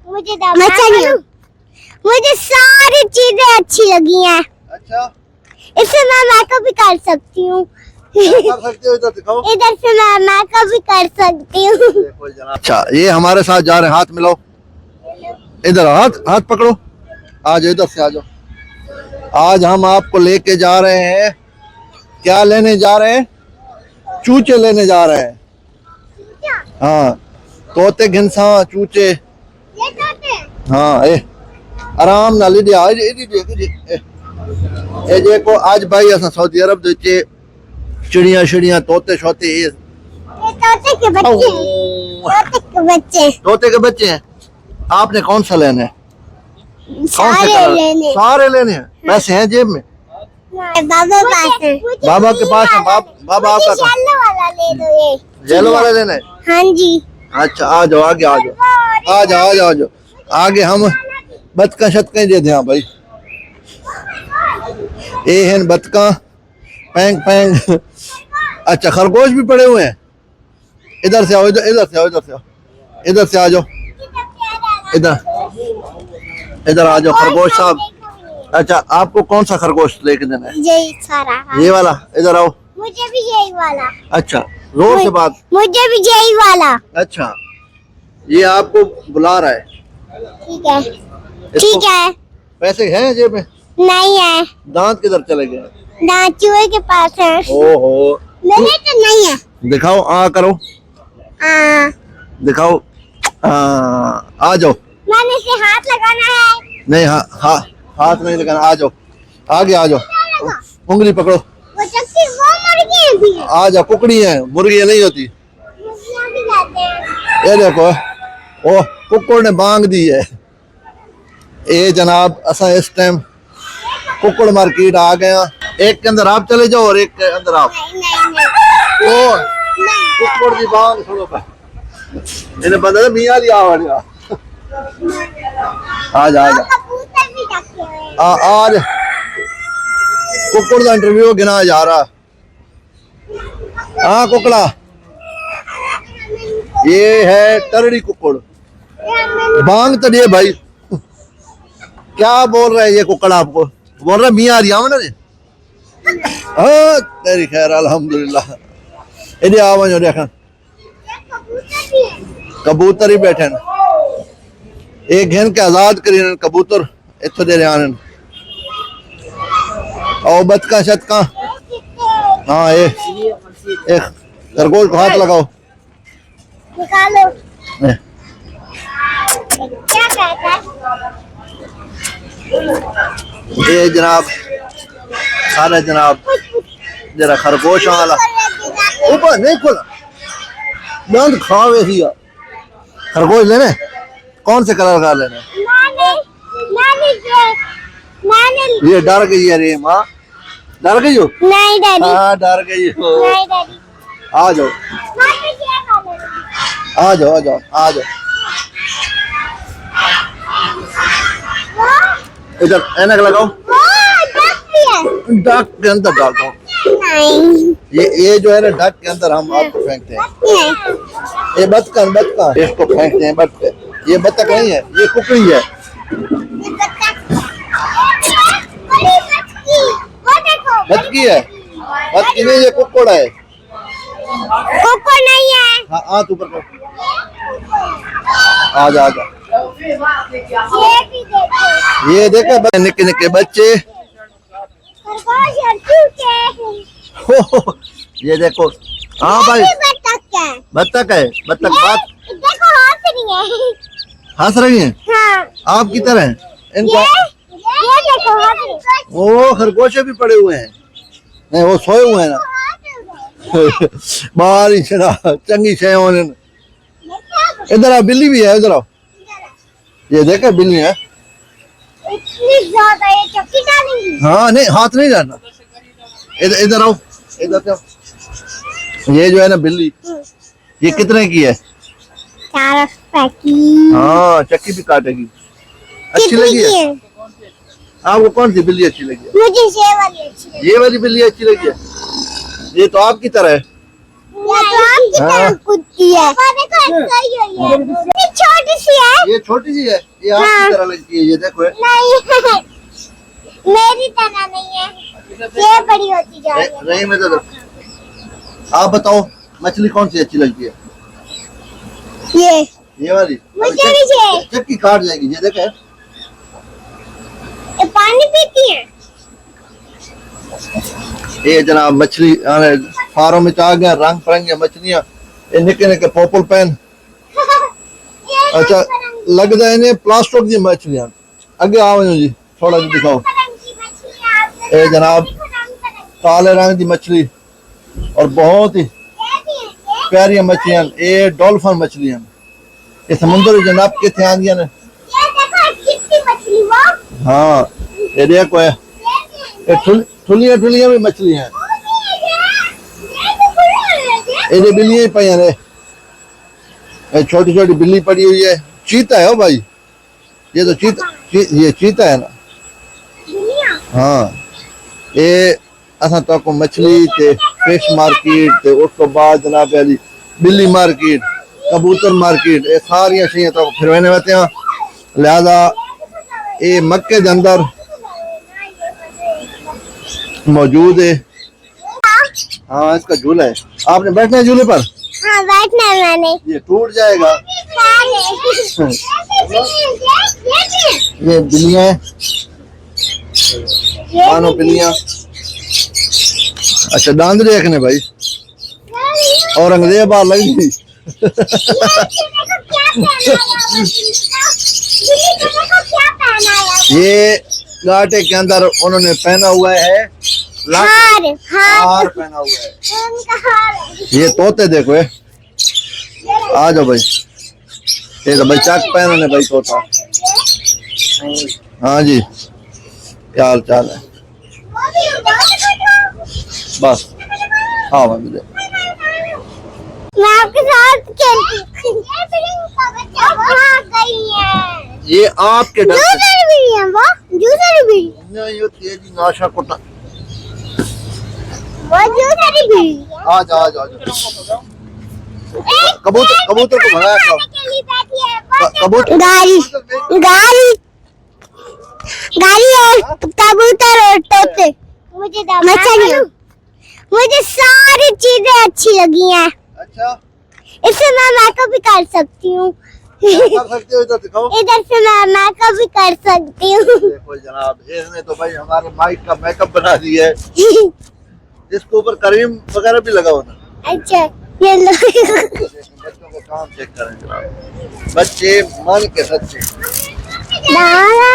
मुझे मुझे सारी चीजें अच्छी लगी हैं। अच्छा, इससे मैं मेकअप भी कर सकती हूँ। कर सकते हो, इधर दिखाओ। इधर से मैं मेकअप भी कर सकती हूँ। अच्छा, ये हमारे साथ जा रहे हैं, हाथ मिलाओ। इधर हाथ पकड़ो। आ जाओ, इधर से आ जाओ। आज हम आपको लेके जा रहे हैं, क्या लेने जा रहे हैं? चूचे लेने जा रहे हैं। हाँ, तोते घिनसा चूचे। ये तोते? हाँ, आराम नाल ए देखो, आज भाई असा सऊदी अरब दे चिड़िया शिड़िया तोते शोते ये तोते के बच्चे हैं। तोते के बच्चे हैं। आपने कौन सा लेना है? सारे लेने हैं। पैसे हैं जेब में? बाबा पास है। बाबा के पास है। बाबा आपका येलो वाला ले दो। ये येलो वाला लेना है? हाँ जी। अच्छा, आ जाओ, आगे आ जाओ। आगे हम बतका शतका दे दें भाई। ये हैं बतका, पैंग। अच्छा, खरगोश भी पड़े हुए हैं। इधर से आओ, इधर से आ जाओ। इधर आ जाओ खरगोश साहब। अच्छा, आपको कौन सा खरगोश लेके देना है? यही सारा। ये वाला? इधर आओ। मुझे भी यही वाला। अच्छा, जोर से बात। मुझे भी यही वाला। अच्छा, ये आपको बुला रहा है। ठीक है। पैसे हैं जेब में? नहीं है। दांत किधर चले गए? दांत चूहे के पास है। ओहो, मेरे तो नहीं है। दिखाओ, करो। दिखाओ। आ जाओ। मैंने इसे हाथ लगाना है। नहीं, हाथ नहीं लगाना। आ जाओ, आगे आ जाओ। उंगली पकड़ो। वो मुर्गी भी है। आ जाओ, कुकड़ी है, मुर्गी नहीं होती। मुर्गियां भी कहते हैं। ये देखो, ओ कुकुड़ ने बांग दी है। ये जनाब, असा इस टाइम कुकुड़ मार्केट आ गया। एक के अंदर आप चले जाओ और एक के अंदर आप। नहीं। ओ कुकुड़ दी बांग सुनो पे। इन्हें पता है मियां लिया आ जा। कबूतर भी रखे हुए हैं। आज कुकुड़ का इंटरव्यू गिना जा रहा। हाँ कुकड़ा, ये है टरड़ी कुकुड़। बांग तो दिए भाई। क्या बोल रहे हैं ये कुकड़? आपको बोल रहे मियां रिया ना जी। हाँ, तेरी खैर, अल्हम्दुलिल्लाह। इधर आओ, देखा कबूतर ही बैठे न। एक घिन के आजाद करी कबूतर इतो दे रहे। और बतका शतका। हाँ, एक खरगोश को हाथ लगाओ। निकालो। क्या कहता है? ये जनाब, सारे जनाब, जरा खरगोश वाला ऊपर नहीं खुला। दंद खावे ही। खरगोश लेने? कौन से कलर का लेना? ये डर गई है रे माँ। डर गई हो? नहीं डैडी। हाँ, डर गई हो। नहीं डैडी। आ जाओ। इधर ऐनक लगाओ। डक के अंदर डालता हूँ। ये जो है ना, डक के अंदर हम आपको फेंकते हैं। ये बतका इसको फेंकते हैं। बतख, ये बतख नहीं है, ये कुकड़ी है। बतकी है? बतकी नहीं, ये कुकुड़ है। कुकुड़ नहीं है। हाँ, हाथ ऊपर कर। आ जा। ये देखे निके निके बच्चे। ये देखो। हाँ भाई, बतख है। बतख बात देखो, हंस रही है। हाँ। आपकी तरह इनको। ये देखो, वो खरगोशे भी पड़े हुए हैं। नहीं, वो सोए हुए हैं ना। बारिश चंगी शे। इधर आओ, बिल्ली भी है। इधर आओ, ये देखे बिल्ली है। इतनी ज्यादा, ये चक्की डालेंगी। हाँ, नहीं, हाथ नहीं डालना। इधर आओ, इधर से। ये जो है ना बिल्ली, ये कितने की है? 4 रुपए की। हाँ, चक्की भी काटेगी। अच्छी लगी है? आपको कौन सी बिल्ली अच्छी लगी है? मुझे ये वाली अच्छी लगी। ये वाली बिल्ली अच्छी लगी है। ये तो आपकी तरह है। ये तो आपकी तरह कूदती है। ये छोटी सी है। ये छोटी सी है, ये आपकी तरह लगती है, ये देखो है। नहीं मेरी तरह नहीं है, ये बड़ी होती जा रही है। नहीं मैं तो आप बताओ मछली कौन सी अच्छी लगती है? ये वाली मुझे भी चाहिए। चक्की काट जाएगी, ये देखे। ये पानी पीती है। ये जनाब मछली फारों में आ गया, रंग बिरंगी मछलियां, ये निके निके पोपल पैन। अच्छा लगता है इन्हें प्लास्टिक की मछलियां। आगे आओ जी, थोड़ा जी दिखाओ। ये जनाब काले रंग की मछली और बहुत ही प्यारी मछलियां, ये डॉल्फिन मछलियां। ये समुद्र जनाब कितने आंदियां ने। हाँ ये देखो है, ये ठुलियां ठुलियां भी मछलियां हैं। ये बिल्लियां ही पई ने, छोटी छोटी बिल्ली पड़ी हुई है। चीता है ओ भाई, ये तो ये चीता है ना। हाँ ये असा तो को मछली ते फिश मार्केट ते उस तो बाद जनाब अली बिल्ली मार्केट, कबूतर मार्केट, ये सारी चीजें तो फिर मैंने होते हैं। लिहाजा ये मक्के के अंदर मौजूद है। हाँ इसका झूला है, आपने बैठना है झूले पर? हाँ बैठना है मैंने। ये टूट जाएगा। ये बिल्लियां हैं, मानो बिल्लियां। अच्छा दांत देखने भाई, औरंगजेब बाहर लग गई। ये गाटे के अंदर उन्होंने पहना हुआ है हार पहना हुआ है। ये तोते देखो है, आ जाओ भाई। ये तो भाई चक पहने भाई तोता। हाँ जी क्या हाल चाल है? बस हाँ मुझे मैं आपके साथ खेलती। ये आपके डर जूसरी नहीं होती है जी, नाशा कुटा। आ जा आ जा कबूतर को भगाया करो। गाड़ी और कबूतर और तोते मुझे सारी चीजें अच्छी लगी हैं। अच्छा इससे मैं मेकअप भी कर सकती हूँ। कर सकते हो, इधर दिखाओ। इधर से मैं मेकअप भी कर सकती हूँ। देखो जनाब इसने तो भाई हमारे माइक का मेकअप बना दिया है। इसके ऊपर क्रीम वगैरह भी लगा होना। अच्छा ये लो। बच्चों का काम चेक करें जनाब, बच्चे मन के सच्चे। दादा